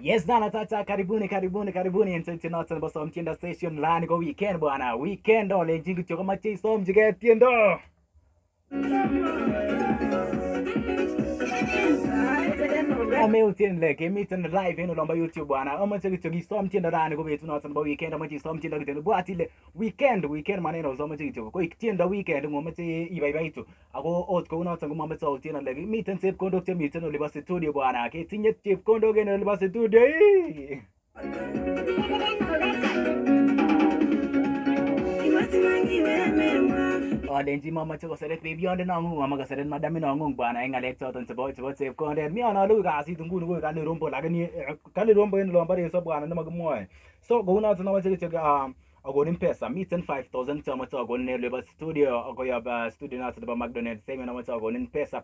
Yes, Dana Tata, karibuni international bosom tienda station lani go weekend bwana. Weekend ole jingu choko machi som jige tiendo. Ameutin leke meeting live eno lomba YouTube bwana. Ama chogi som tienda lani go betu not ba weekend ama chi som tienda kitendo. Bwati le weekend maneno zo machi choko. Ko tienda weekend ngo machi ibai tu. Ako ot ko not ngo mama so tienda leke meeting sep kondo che meeting ole ba studio bwana. Ke tinye chep kondo gen ole ba studio. Olenji mama choko seret baby onde nangu mama kaseret madam nangu bwana ngalek choton chebo save content mi ana lu kasit nguni ko kale rombo lakini kale rombo en lomba reso bwana nemakimwoe so ko unoto na wache cheke agonin pesa miten 5000 chama cha agonin leba studio akoyab studio nato ba McDonald's same na wache agonin pesa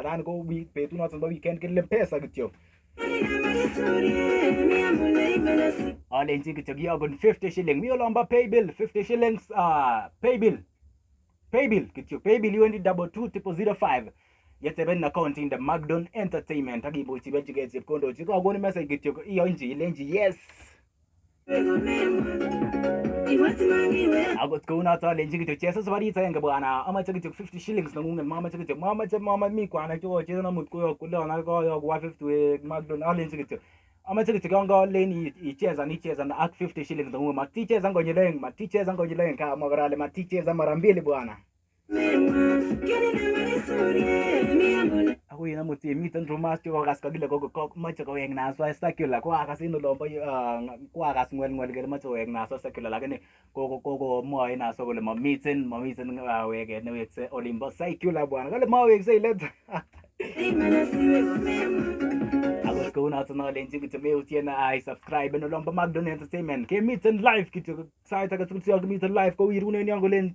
ran go betu nato ba weekend kile pesa kityo Olenji kityo giagon 50 shilling mi olomba pay bill 50 shillings pay bill kityo pay bill yuendi 22005 yeteben account in the Magdon Entertainment agibuchi bechige chepkondo chiko agoni message kityo iyo inji ilenji yes agot ko unato alenji kityo chesa sabari tayenge bwana ama kityo 50 shillings nangunge mama kityo mama mi kwana chiko chesa na mutko yo kula na ko yo 150 Magdon alenji kityo ama kityo kanga leni icheza na ak 50 shillings nangunge maticheza ngonyeleng ka magarale maticheza mara mbili bwana ako yena muti miten rumas cho gas kagile ko macho ko weng Naswa sicular ko akasino lombo ko akas ngwel gele macho weng Naswa sicular lakini ko moy Naswa kole mamiten wege ne wekse olimbo sicular bwana kale mawekse let ako ko unato na lenji kityo meutiena ai subscribe no lombo Magdon Entertainment ke miten live kityo sai taka tutsi miten live ko wirune ni angolen